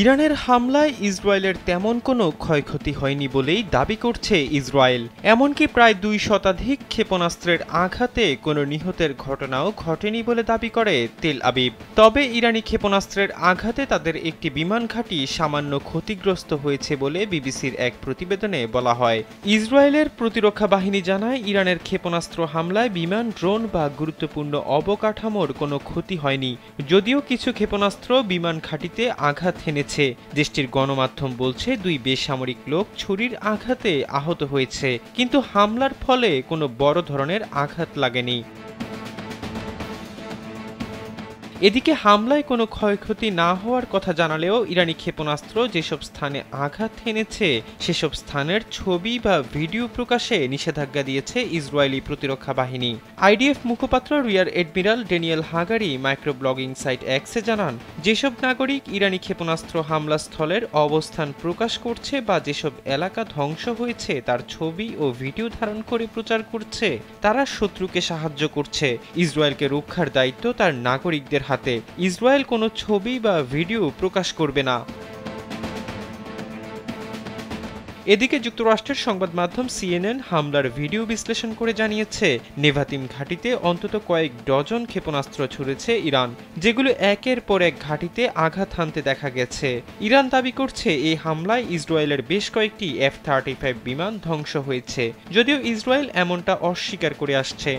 ইরানের হামলায় ইসরায়েলের তেমন কোনো ক্ষয়ক্ষতি হয়নি বলেই দাবি করছে ইসরায়েল। এমনকি প্রায় ২ শতাধিক ক্ষেপণাস্ত্রের আঘাতে কোনো নিহতের ঘটনাও ঘটেনি বলে দাবি করে তেল আবিব। তবে ইরানি ক্ষেপণাস্ত্রের আঘাতে তাদের একটি বিমান ঘাঁটি সামান্য ক্ষতিগ্রস্ত হয়েছে বলে বিবিসির এক প্রতিবেদনে বলা হয়। ইসরায়েলের প্রতিরক্ষা বাহিনী জানায়, ইরানের ক্ষেপণাস্ত্র হামলায় বিমান, ড্রোন বা গুরুত্বপূর্ণ অবকাঠামোর কোনো ক্ষতি হয়নি, যদিও কিছু ক্ষেপণাস্ত্র বিমান ঘাঁটিতে আঘাত হেনেছে। দেশটির গণমাধ্যম বলছে, ২ বেসামরিক লোক ছুরির আঘাতে আহত হয়েছে, কিন্তু হামলার ফলে কোনো বড় ধরনের আঘাত লাগেনি। এদিকে হামলায় কোনো ক্ষয়ক্ষতি না হওয়ার কথা জানালেও ইরানি ক্ষেপণাস্ত্র যেসব স্থানে আঘাত হেনেছে সেসব স্থানের ছবি বা ভিডিও প্রকাশে নিষেধাজ্ঞা দিয়েছে ইসরায়েলি প্রতিরক্ষা বাহিনী। আইডিএফ মুখপাত্র rear admiral Daniel Hagari microblogging site এক্সে জানান, যেসব নাগরিক ইরানি ক্ষেপণাস্ত্র হামলাস্থলের অবস্থান প্রকাশ করছে বা যেসব এলাকা ধ্বংস হয়েছে তার ছবি ও ভিডিও ধারণ করে প্রচার করছে, তারা শত্রুকে সাহায্য করছে। ইসরায়েলকে রক্ষার দায়িত্ব তার নাগরিকদের হাতে। ইসরায়েল কোনো ছবি বা ভিডিও প্রকাশ করবে না। এদিকে যুক্তরাষ্ট্রের সংবাদ মাধ্যম সিএনএন হামলার ভিডিও বিশ্লেষণ করে জানিয়েছে, নেভাতিম ঘাঁটিতে অন্তত কয়েক ডজন ক্ষেপণাস্ত্র ছুড়েছে ইরান, যেগুলো একের পর এক ঘাঁটিতে আঘাত হানতে দেখা গেছে। ইরান দাবি করছে, এই হামলায় ইসরায়েলের বেশ কয়েকটি F-35 বিমান ধ্বংস হয়েছে, যদিও ইসরায়েল এমনটা অস্বীকার করে আসছে।